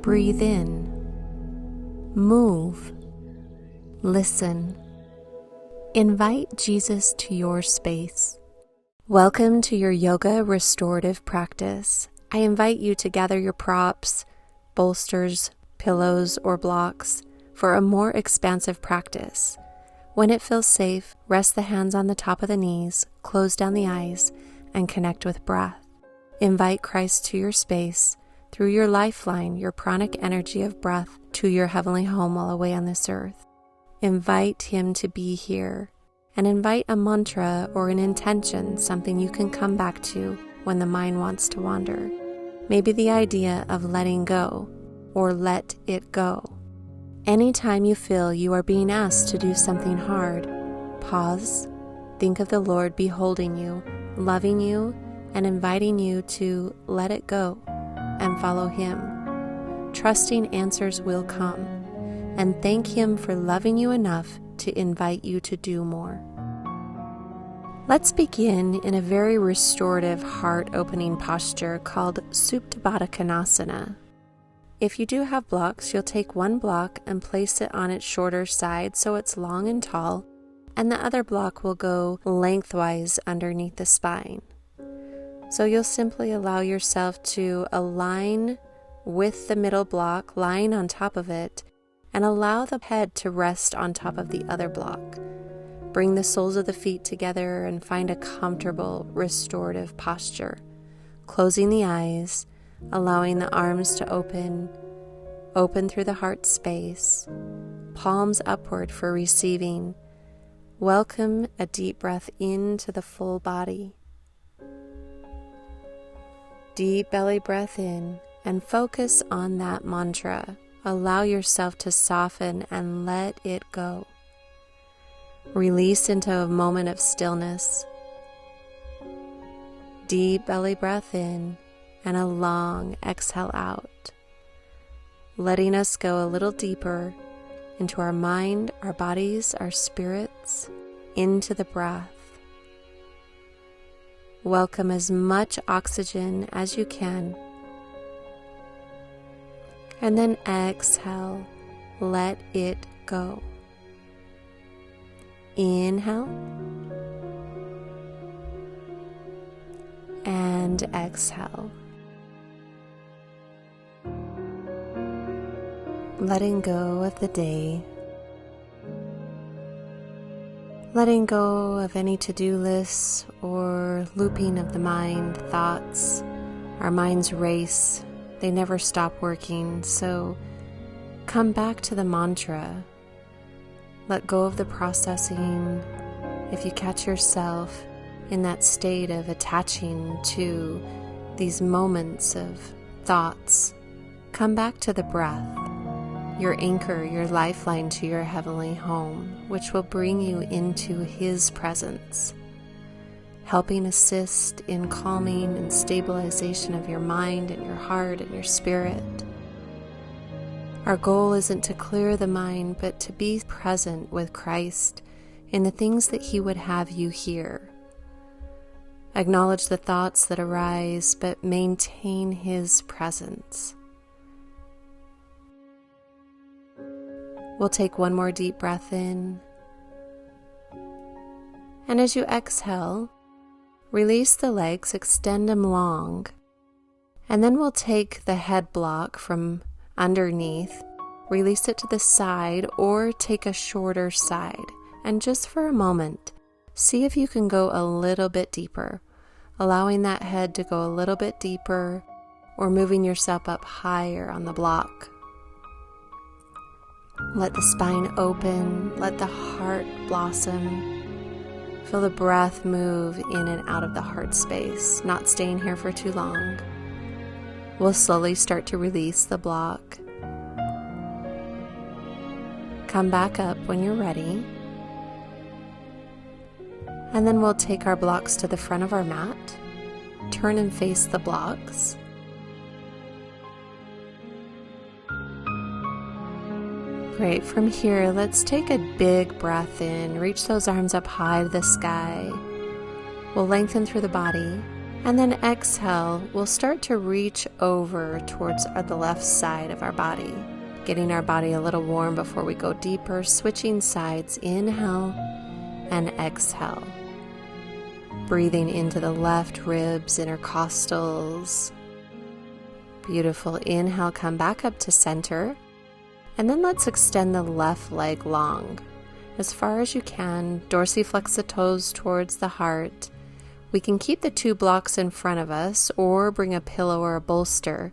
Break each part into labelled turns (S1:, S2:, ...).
S1: Breathe in. Move. Listen. Invite Jesus to your space. Welcome to your yoga restorative practice. I invite you to gather your props, bolsters, pillows, or blocks for a more expansive practice. When it feels safe, rest the hands on the top of the knees, close down the eyes, and connect with breath. Invite Christ to your space through your lifeline, your pranic energy of breath, to your heavenly home while away on this earth. Invite Him to be here, and invite a mantra or an intention, something you can come back to when the mind wants to wander. Maybe the idea of letting go, or let it go. Anytime you feel you are being asked to do something hard, pause, think of the Lord beholding you, loving you, and inviting you to let it go and follow Him. Trusting answers will come, and thank Him for loving you enough to invite you to do more. Let's begin in a very restorative, heart-opening posture called Supta Baddha Konasana. If you do have blocks, you'll take one block and place it on its shorter side so it's long and tall, and the other block will go lengthwise underneath the spine. So you'll simply allow yourself to align with the middle block, lying on top of it, and allow the head to rest on top of the other block. Bring the soles of the feet together and find a comfortable, restorative posture. Closing the eyes, allowing the arms to open through the heart space, palms upward for receiving. Welcome a deep breath into the full body. Deep belly breath in, and focus on that mantra. Allow yourself to soften and let it go. Release into a moment of stillness. Deep belly breath in, and a long exhale out, letting us go a little deeper into our mind, our bodies, our spirits, into the breath. Welcome as much oxygen as you can, and then exhale, let it go. Inhale and exhale. Letting go of the day, letting go of any to-do lists or looping of the mind, thoughts. Our minds race, they never stop working, so come back to the mantra. Let go of the processing. If you catch yourself in that state of attaching to these moments of thoughts, come back to the breath. Your anchor, your lifeline to your heavenly home, which will bring you into His presence, helping assist in calming and stabilization of your mind and your heart and your spirit. Our goal isn't to clear the mind, but to be present with Christ in the things that He would have you hear. Acknowledge the thoughts that arise, but maintain His presence. We'll take one more deep breath in. And as you exhale, release the legs, extend them long. And then we'll take the head block from underneath, release it to the side or take a shorter side. And just for a moment, see if you can go a little bit deeper, allowing that head to go a little bit deeper or moving yourself up higher on the block. Let the spine open, let the heart blossom. Feel the breath move in and out of the heart space, not staying here for too long. We'll slowly start to release the block. Come back up when you're ready. And then we'll take our blocks to the front of our mat, turn and face the blocks. Great. From here, let's take a big breath in. Reach those arms up high to the sky. We'll lengthen through the body. And then exhale, we'll start to reach over towards the left side of our body, getting our body a little warm before we go deeper, switching sides. Inhale and exhale. Breathing into the left ribs, intercostals. Beautiful. Inhale, come back up to center. And then let's extend the left leg long, as far as you can. Dorsiflex the toes towards the heart. We can keep the 2 blocks in front of us or bring a pillow or a bolster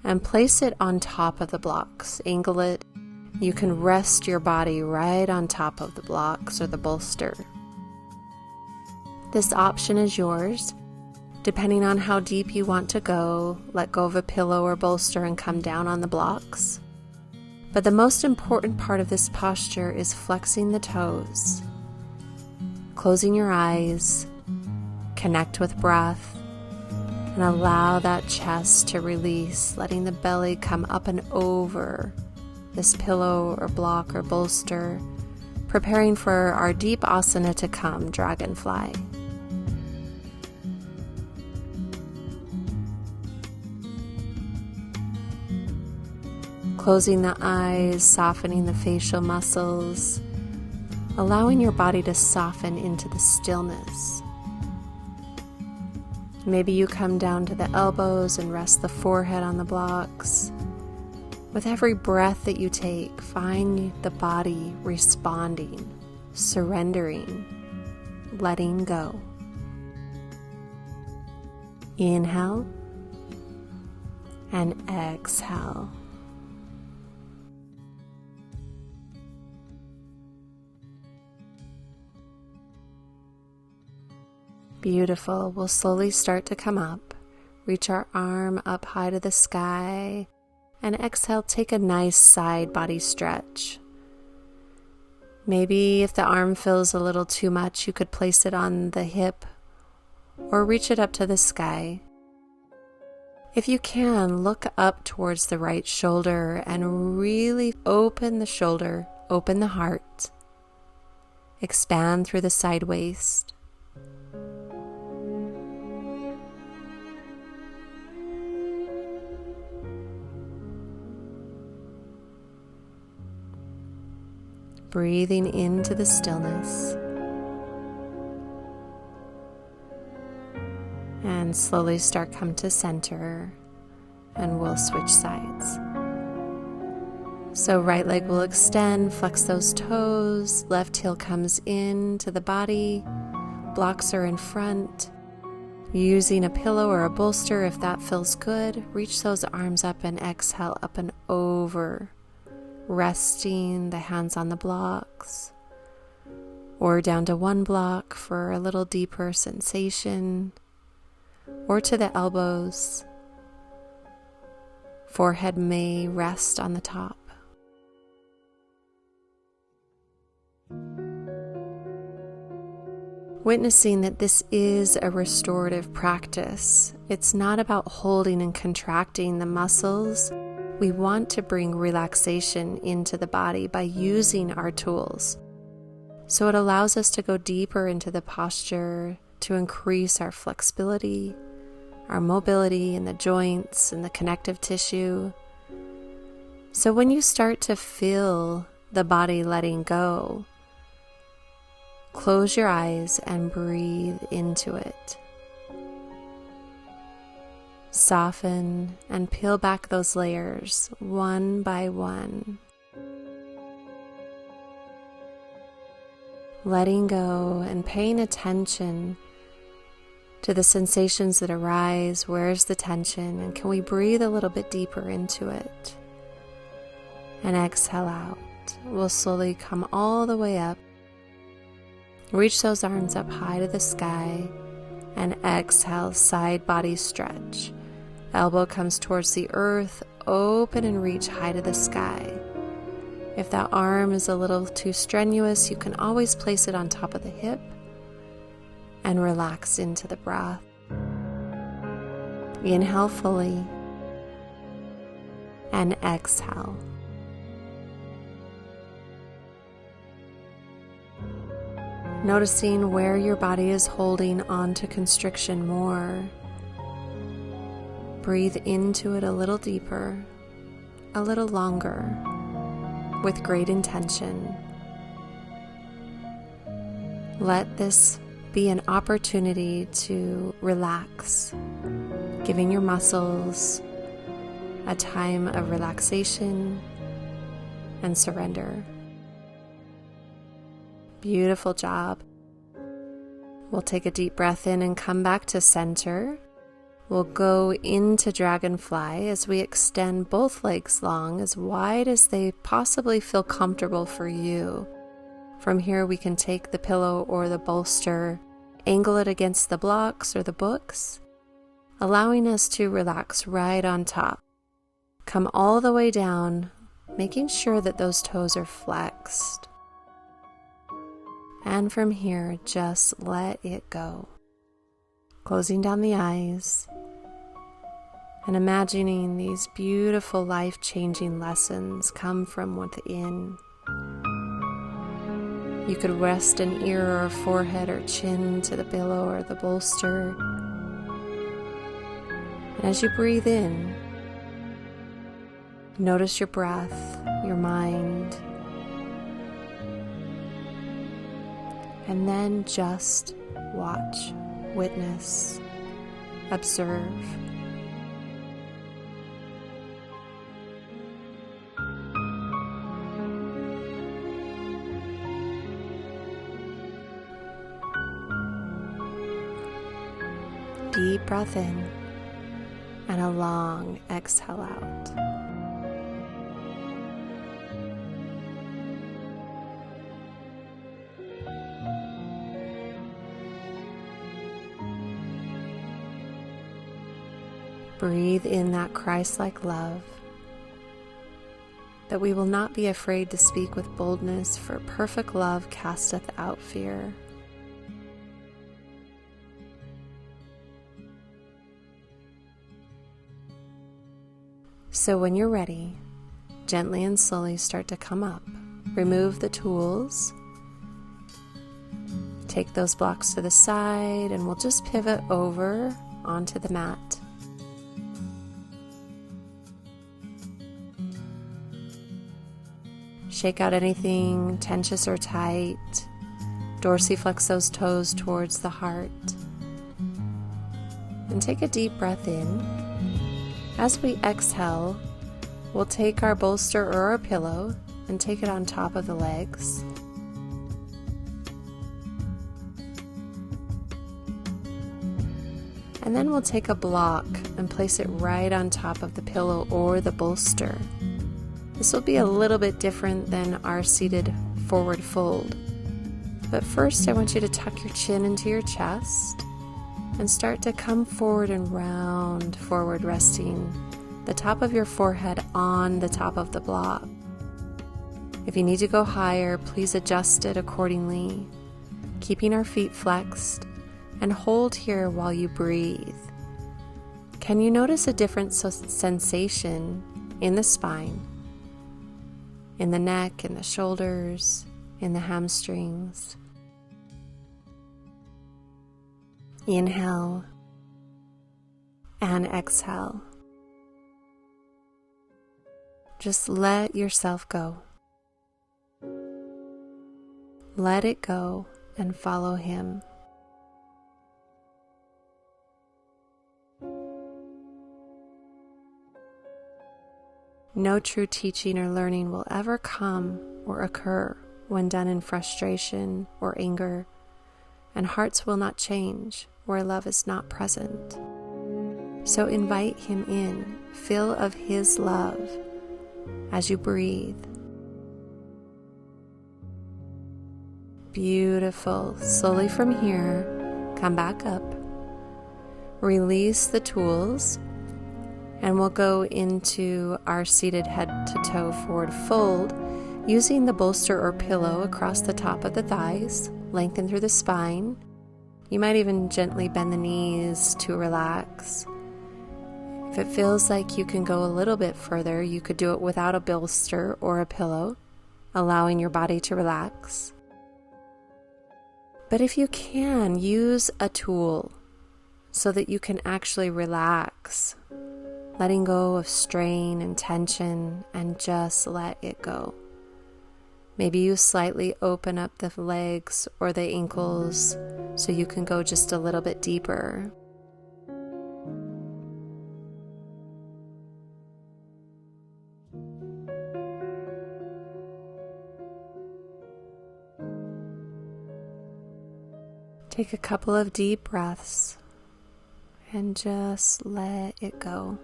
S1: and place it on top of the blocks. Angle it. You can rest your body right on top of the blocks or the bolster. This option is yours. Depending on how deep you want to go, let go of a pillow or bolster and come down on the blocks. But the most important part of this posture is flexing the toes, closing your eyes, connect with breath, and allow that chest to release, letting the belly come up and over this pillow or block or bolster, preparing for our deep asana to come, dragonfly. Closing the eyes, softening the facial muscles, allowing your body to soften into the stillness. Maybe you come down to the elbows and rest the forehead on the blocks. With every breath that you take, find the body responding, surrendering, letting go. Inhale and exhale. Beautiful. We'll slowly start to come up. Reach our arm up high to the sky. And exhale, take a nice side body stretch. Maybe if the arm feels a little too much, you could place it on the hip or reach it up to the sky. If you can, look up towards the right shoulder and really open the shoulder, open the heart. Expand through the side waist. Breathing into the stillness. And slowly start come to center, and we'll switch sides. So right leg will extend, flex those toes, left heel comes in to the body, blocks are in front. Using a pillow or a bolster if that feels good, reach those arms up and exhale up and over. Resting the hands on the blocks or down to 1 block for a little deeper sensation, or to the elbows. Forehead may rest on the top. Witnessing that this is a restorative practice. It's not about holding and contracting the muscles. We want to bring relaxation into the body by using our tools. So it allows us to go deeper into the posture, to increase our flexibility, our mobility in the joints and the connective tissue. So when you start to feel the body letting go, close your eyes and breathe into it. Soften and peel back those layers one by one. Letting go and paying attention to the sensations that arise. Where's the tension? And can we breathe a little bit deeper into it? And exhale out. We'll slowly come all the way up. Reach those arms up high to the sky. And exhale, side body stretch. Elbow comes towards the earth, open and reach high to the sky. If that arm is a little too strenuous, you can always place it on top of the hip and relax into the breath. Inhale fully and exhale. noticing where your body is holding on to constriction more. Breathe into it a little deeper, a little longer, with great intention. Let this be an opportunity to relax, giving your muscles a time of relaxation and surrender. Beautiful job. We'll take a deep breath in and come back to center. We'll go into dragonfly as we extend both legs long, as wide as they possibly feel comfortable for you. From here, we can take the pillow or the bolster, angle it against the blocks or the books, allowing us to relax right on top. Come all the way down, making sure that those toes are flexed. And from here, just let it go. Closing down the eyes and imagining these beautiful life-changing lessons come from within. You could rest an ear or a forehead or chin to the pillow or the bolster. And as you breathe in, notice your breath, your mind, and then just watch, witness, observe. Deep breath in and a long exhale out. Breathe in that Christ-like love, that we will not be afraid to speak with boldness, for perfect love casteth out fear. So when you're ready, gently and slowly start to come up. Remove the tools. Take those blocks to the side, and we'll just pivot over onto the mat. Shake out anything tense or tight. Dorsiflex those toes towards the heart. And take a deep breath in. As we exhale, we'll take our bolster or our pillow and take it on top of the legs. And then we'll take a block and place it right on top of the pillow or the bolster. This will be a little bit different than our seated forward fold. But first, I want you to tuck your chin into your chest and start to come forward and round forward, resting the top of your forehead on the top of the block. If you need to go higher, please adjust it accordingly, keeping our feet flexed, and hold here while you breathe. Can you notice a different sensation in the spine, in the neck, in the shoulders, in the hamstrings? Inhale and exhale. Just let yourself go. Let it go and follow Him. No true teaching or learning will ever come or occur when done in frustration or anger, and hearts will not change where love is not present. So invite Him in, fill of His love as you breathe. Beautiful. Slowly from here, come back up. Release the tools, and we'll go into our seated head to toe forward fold, using the bolster or pillow across the top of the thighs, lengthen through the spine. You might even gently bend the knees to relax. If it feels like you can go a little bit further, you could do it without a bolster or a pillow, allowing your body to relax. But if you can, use a tool so that you can actually relax, letting go of strain and tension, and just let it go. Maybe you slightly open up the legs or the ankles so you can go just a little bit deeper. Take a couple of deep breaths and just let it go.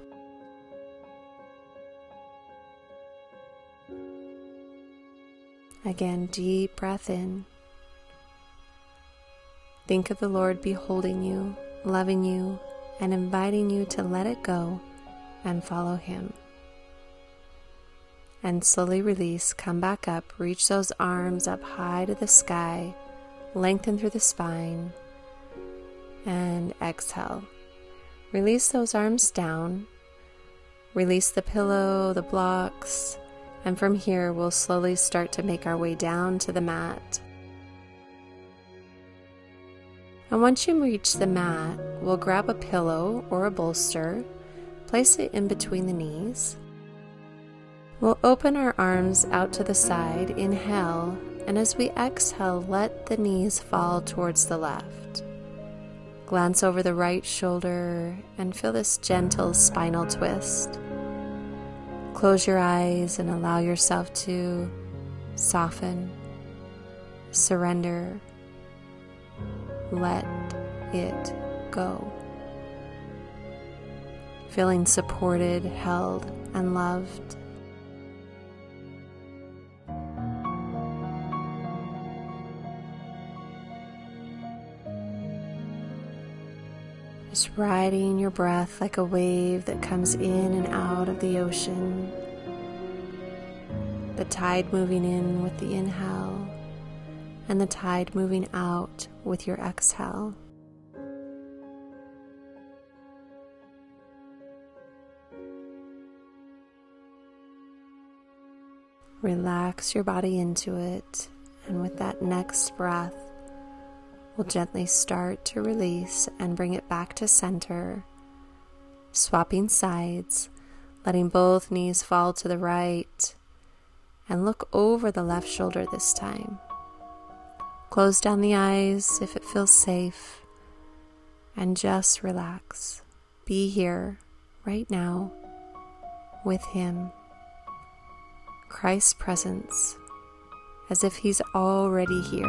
S1: Again, deep breath in. Think of the Lord beholding you, loving you, and inviting you to let it go and follow Him. And slowly release, come back up, reach those arms up high to the sky, lengthen through the spine, and exhale. Release those arms down, release the pillow, the blocks, and from here we'll slowly start to make our way down to the mat. And once you reach the mat, we'll grab a pillow or a bolster, place it in between the knees. We'll open our arms out to the side, inhale, and as we exhale, let the knees fall towards the left. Glance over the right shoulder and feel this gentle spinal twist. Close your eyes and allow yourself to soften, surrender, let it go. Feeling supported, held, and loved. Just riding your breath like a wave that comes in and out of the ocean. The tide moving in with the inhale and the tide moving out with your exhale. Relax your body into it, and with that next breath, we'll gently start to release and bring it back to center, swapping sides, letting both knees fall to the right, and look over the left shoulder this time. Close down the eyes if it feels safe, and just relax. Be here, right now, with Him. Christ's presence, as if He's already here.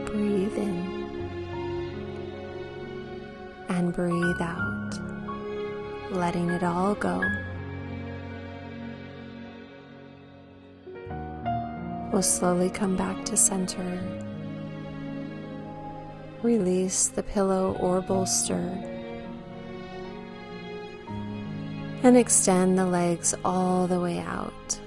S1: Breathe in and breathe out, letting it all go. We'll slowly come back to center. Release the pillow or bolster and extend the legs all the way out.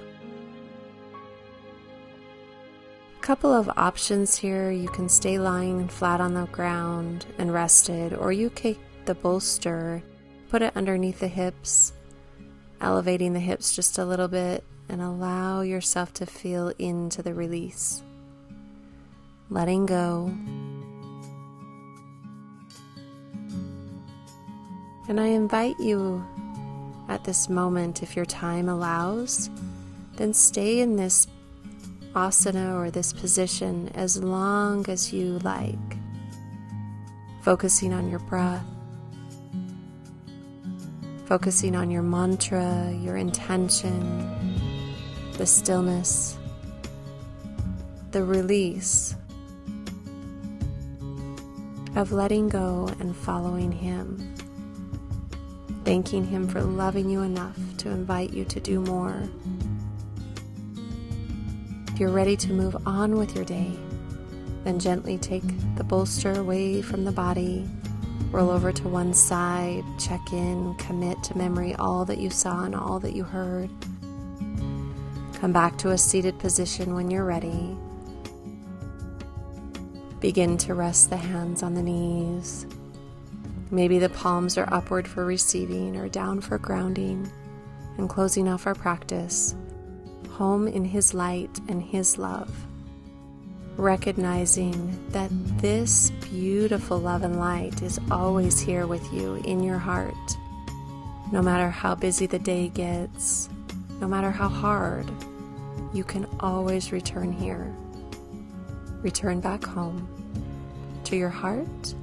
S1: Couple of options here. You can stay lying flat on the ground and rested, or you take the bolster, put it underneath the hips, elevating the hips just a little bit, and allow yourself to feel into the release. Letting go. And I invite you at this moment, if your time allows, then stay in this asana or this position as long as you like, focusing on your breath, focusing on your mantra, your intention, the stillness, the release of letting go and following Him, thanking Him for loving you enough to invite you to do more. If you're ready to move on with your day, Then gently take the bolster away from the body. Roll over to one side, check in, commit to memory all that you saw and all that you heard. Come back to a seated position when you're ready. Begin to rest the hands on the knees. Maybe the palms are upward for receiving or down for grounding. And closing off our practice, home in His light and His love. Recognizing that this beautiful love and light is always here with you in your heart. No matter how busy the day gets, no matter how hard, you can always return here. Return back home to your heart.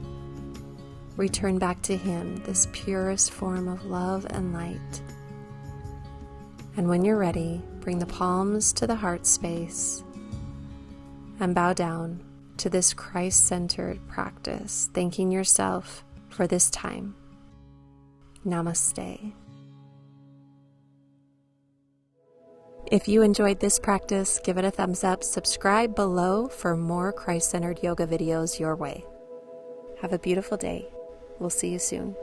S1: Return back to Him, this purest form of love and light. And when you're ready, bring the palms to the heart space and bow down to this Christ-centered practice, thanking yourself for this time. Namaste. If you enjoyed this practice, give it a thumbs up, subscribe below for more Christ-centered yoga videos your way. Have a beautiful day. We'll see you soon.